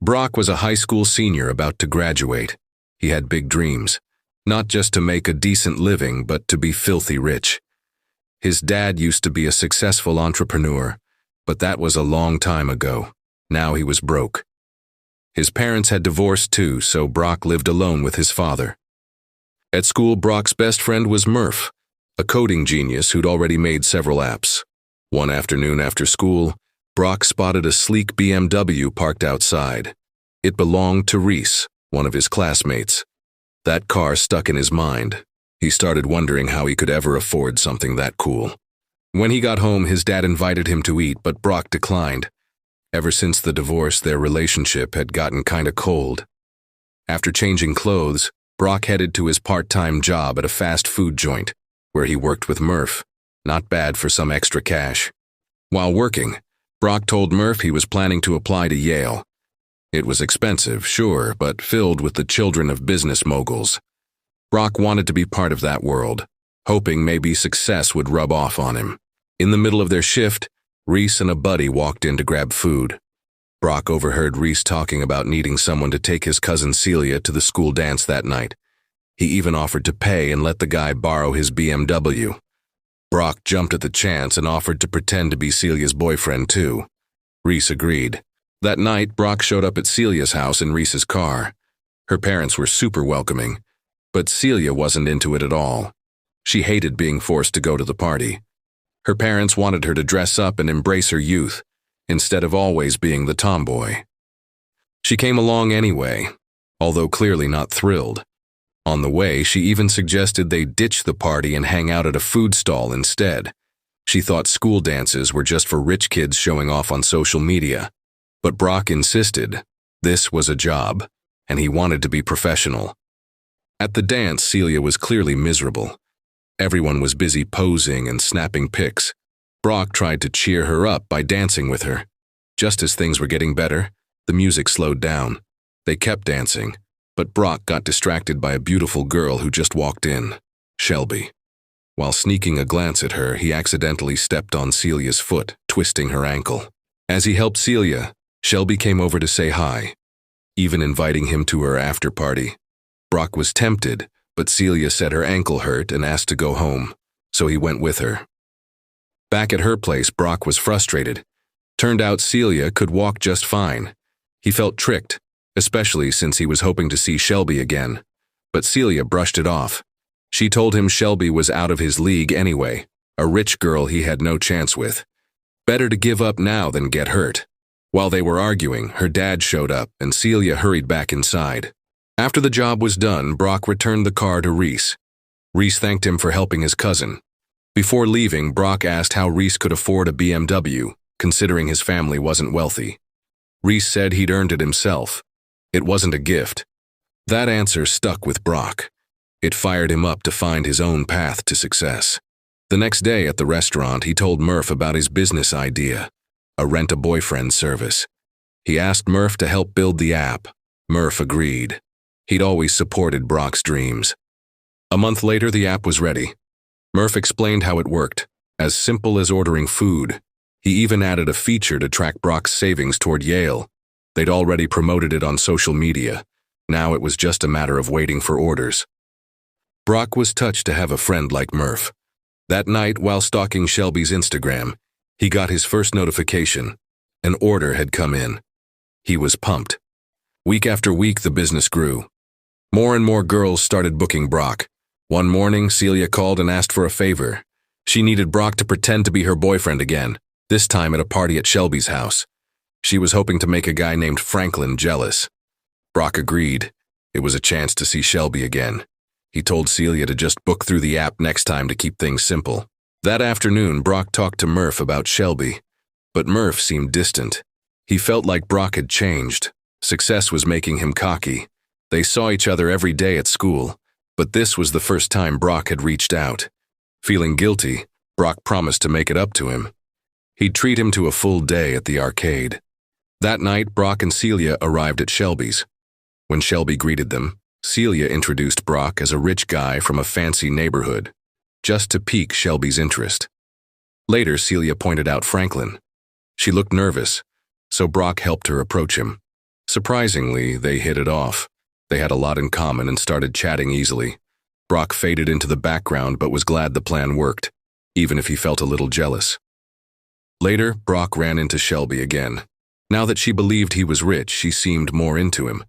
Brock was a high school senior about to graduate. He had big dreams, not just to make a decent living, but to be filthy rich. His dad used to be a successful entrepreneur, but that was a long time ago. Now he was broke. His parents had divorced too, so Brock lived alone with his father. At school, Brock's best friend was Murph, a coding genius who'd already made several apps. One afternoon after school, Brock spotted a sleek BMW parked outside. It belonged to Reese, one of his classmates. That car stuck in his mind. He started wondering how he could ever afford something that cool. When he got home, his dad invited him to eat, but Brock declined. Ever since the divorce, their relationship had gotten kinda cold. After changing clothes, Brock headed to his part-time job at a fast food joint, where he worked with Murph. Not bad for some extra cash. While working, Brock told Murph he was planning to apply to Yale. It was expensive, sure, but filled with the children of business moguls. Brock wanted to be part of that world, hoping maybe success would rub off on him. In the middle of their shift, Reese and a buddy walked in to grab food. Brock overheard Reese talking about needing someone to take his cousin Celia to the school dance that night. He even offered to pay and let the guy borrow his BMW. Brock jumped at the chance and offered to pretend to be Celia's boyfriend too. Reese agreed. That night, Brock showed up at Celia's house in Reese's car. Her parents were super welcoming, but Celia wasn't into it at all. She hated being forced to go to the party. Her parents wanted her to dress up and embrace her youth, instead of always being the tomboy. She came along anyway, although clearly not thrilled. On the way, she even suggested they ditch the party and hang out at a food stall instead. She thought school dances were just for rich kids showing off on social media. But Brock insisted this was a job, and he wanted to be professional. At the dance, Celia was clearly miserable. Everyone was busy posing and snapping pics. Brock tried to cheer her up by dancing with her. Just as things were getting better, the music slowed down. They kept dancing, but Brock got distracted by a beautiful girl who just walked in, Shelby. While sneaking a glance at her, he accidentally stepped on Celia's foot, twisting her ankle. As he helped Celia, Shelby came over to say hi, even inviting him to her after party. Brock was tempted, but Celia said her ankle hurt and asked to go home, so he went with her. Back at her place, Brock was frustrated. Turned out Celia could walk just fine. He felt tricked, especially since he was hoping to see Shelby again. But Celia brushed it off. She told him Shelby was out of his league anyway, a rich girl he had no chance with. Better to give up now than get hurt. While they were arguing, her dad showed up and Celia hurried back inside. After the job was done, Brock returned the car to Reese. Reese thanked him for helping his cousin. Before leaving, Brock asked how Reese could afford a BMW, considering his family wasn't wealthy. Reese said he'd earned it himself. It wasn't a gift. That answer stuck with Brock. It fired him up to find his own path to success. The next day at the restaurant, he told Murph about his business idea, a rent-a-boyfriend service. He asked Murph to help build the app. Murph agreed. He'd always supported Brock's dreams. A month later, the app was ready. Murph explained how it worked, as simple as ordering food. He even added a feature to track Brock's savings toward Yale. They'd already promoted it on social media. Now it was just a matter of waiting for orders. Brock was touched to have a friend like Murph. That night, while stalking Shelby's Instagram, he got his first notification. An order had come in. He was pumped. Week after week, the business grew. More and more girls started booking Brock. One morning, Celia called and asked for a favor. She needed Brock to pretend to be her boyfriend again, this time at a party at Shelby's house. She was hoping to make a guy named Franklin jealous. Brock agreed. It was a chance to see Shelby again. He told Celia to just book through the app next time to keep things simple. That afternoon, Brock talked to Murph about Shelby, but Murph seemed distant. He felt like Brock had changed. Success was making him cocky. They saw each other every day at school, but this was the first time Brock had reached out. Feeling guilty, Brock promised to make it up to him. He'd treat him to a full day at the arcade. That night, Brock and Celia arrived at Shelby's. When Shelby greeted them, Celia introduced Brock as a rich guy from a fancy neighborhood, just to pique Shelby's interest. Later, Celia pointed out Franklin. She looked nervous, so Brock helped her approach him. Surprisingly, they hit it off. They had a lot in common and started chatting easily. Brock faded into the background but was glad the plan worked, even if he felt a little jealous. Later, Brock ran into Shelby again. Now that she believed he was rich, she seemed more into him.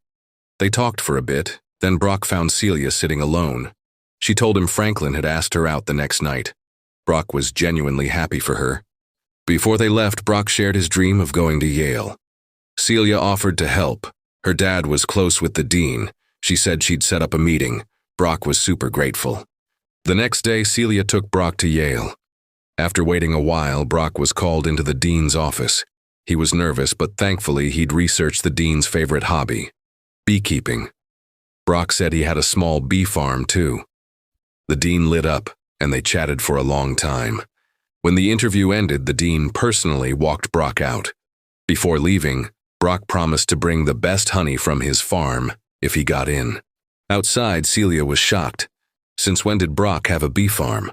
They talked for a bit, then Brock found Celia sitting alone. She told him Franklin had asked her out the next night. Brock was genuinely happy for her. Before they left, Brock shared his dream of going to Yale. Celia offered to help. Her dad was close with the dean. She said she'd set up a meeting. Brock was super grateful. The next day, Celia took Brock to Yale. After waiting a while, Brock was called into the dean's office. He was nervous, but thankfully he'd researched the dean's favorite hobby, beekeeping. Brock said he had a small bee farm, too. The dean lit up, and they chatted for a long time. When the interview ended, the dean personally walked Brock out. Before leaving, Brock promised to bring the best honey from his farm if he got in. Outside, Celia was shocked. Since when did Brock have a bee farm?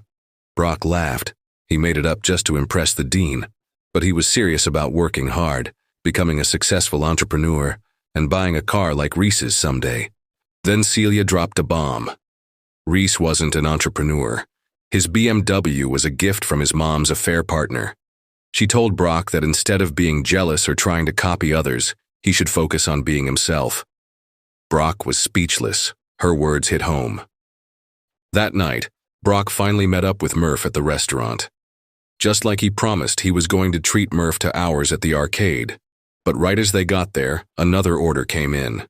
Brock laughed. He made it up just to impress the dean, but he was serious about working hard, becoming a successful entrepreneur, and buying a car like Reese's someday. Then Celia dropped a bomb. Reese wasn't an entrepreneur. His BMW was a gift from his mom's affair partner. She told Brock that instead of being jealous or trying to copy others, he should focus on being himself. Brock was speechless. Her words hit home. That night, Brock finally met up with Murph at the restaurant. Just like he promised, he was going to treat Murph to hours at the arcade. But right as they got there, another order came in.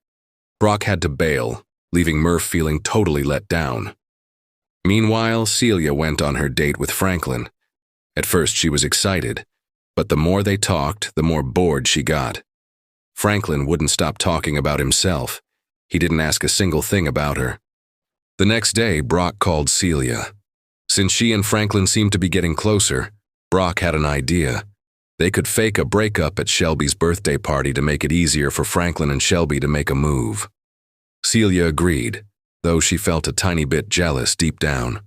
Brock had to bail, leaving Murph feeling totally let down. Meanwhile, Celia went on her date with Franklin. At first, she was excited, but the more they talked, the more bored she got. Franklin wouldn't stop talking about himself. He didn't ask a single thing about her. The next day, Brock called Celia. Since she and Franklin seemed to be getting closer, Brock had an idea. They could fake a breakup at Shelby's birthday party to make it easier for Franklin and Shelby to make a move. Celia agreed, though she felt a tiny bit jealous deep down.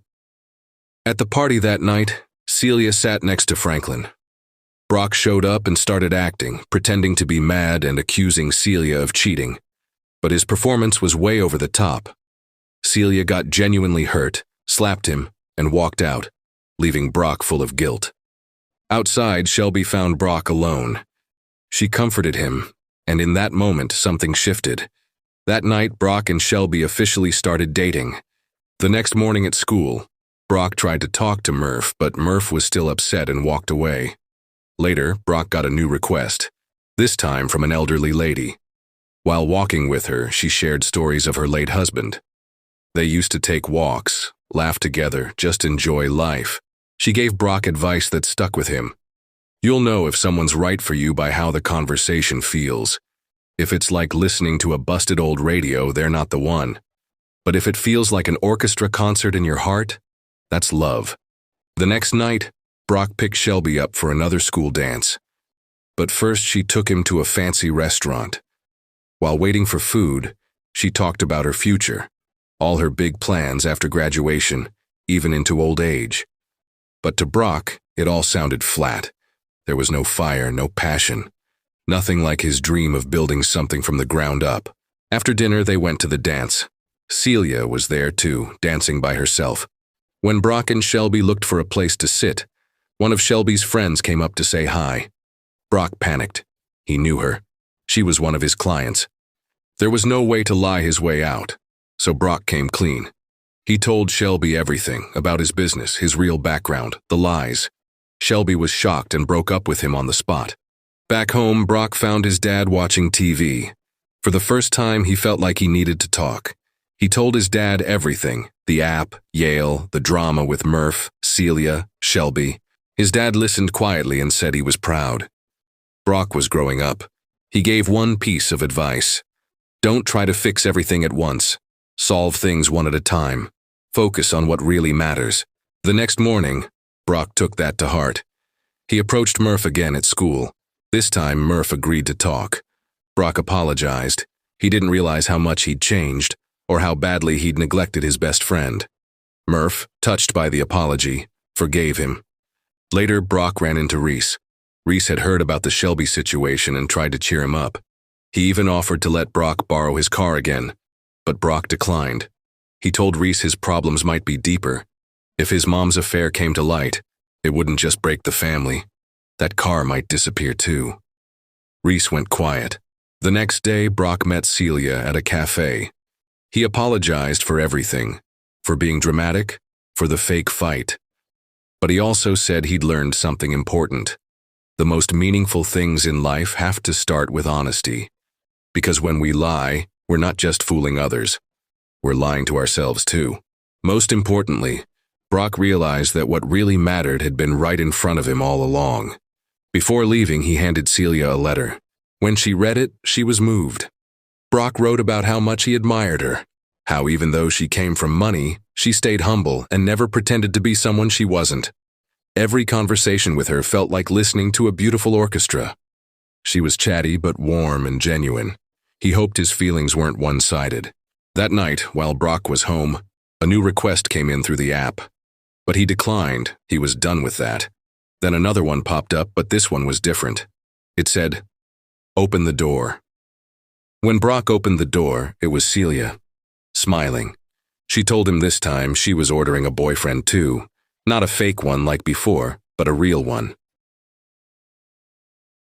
At the party that night, Celia sat next to Franklin. Brock showed up and started acting, pretending to be mad and accusing Celia of cheating. But his performance was way over the top. Celia got genuinely hurt, slapped him, and walked out, leaving Brock full of guilt. Outside, Shelby found Brock alone. She comforted him, and in that moment, something shifted. That night, Brock and Shelby officially started dating. The next morning at school, Brock tried to talk to Murph, but Murph was still upset and walked away. Later, Brock got a new request, this time from an elderly lady. While walking with her, she shared stories of her late husband. They used to take walks, laugh together, just enjoy life. She gave Brock advice that stuck with him. You'll know if someone's right for you by how the conversation feels. If it's like listening to a busted old radio, they're not the one. But if it feels like an orchestra concert in your heart, that's love. The next night, Brock picked Shelby up for another school dance. But first, she took him to a fancy restaurant. While waiting for food, she talked about her future, all her big plans after graduation, even into old age. But to Brock, it all sounded flat. There was no fire, no passion. Nothing like his dream of building something from the ground up. After dinner, they went to the dance. Celia was there too, dancing by herself. When Brock and Shelby looked for a place to sit, one of Shelby's friends came up to say hi. Brock panicked. He knew her. She was one of his clients. There was no way to lie his way out, so Brock came clean. He told Shelby everything about his business, his real background, the lies. Shelby was shocked and broke up with him on the spot. Back home, Brock found his dad watching TV. For the first time, he felt like he needed to talk. He told his dad everything, the app, Yale, the drama with Murph, Celia, Shelby. His dad listened quietly and said he was proud. Brock was growing up. He gave one piece of advice. Don't try to fix everything at once. Solve things one at a time. Focus on what really matters. The next morning, Brock took that to heart. He approached Murph again at school. This time, Murph agreed to talk. Brock apologized. He didn't realize how much he'd changed, or how badly he'd neglected his best friend. Murph, touched by the apology, forgave him. Later, Brock ran into Reese. Reese had heard about the Shelby situation and tried to cheer him up. He even offered to let Brock borrow his car again, but Brock declined. He told Reese his problems might be deeper. If his mom's affair came to light, it wouldn't just break the family. That car might disappear too. Reese went quiet. The next day, Brock met Celia at a cafe. He apologized for everything, for being dramatic, for the fake fight. But he also said he'd learned something important. The most meaningful things in life have to start with honesty. Because when we lie, we're not just fooling others. We're lying to ourselves too. Most importantly, Brock realized that what really mattered had been right in front of him all along. Before leaving, he handed Celia a letter. When she read it, she was moved. Brock wrote about how much he admired her, how even though she came from money, she stayed humble and never pretended to be someone she wasn't. Every conversation with her felt like listening to a beautiful orchestra. She was chatty but warm and genuine. He hoped his feelings weren't one-sided. That night, while Brock was home, a new request came in through the app. But he declined. He was done with that. Then another one popped up, but this one was different. It said, "Open the door." When Brock opened the door, it was Celia, smiling. She told him this time she was ordering a boyfriend too. Not a fake one like before, but a real one.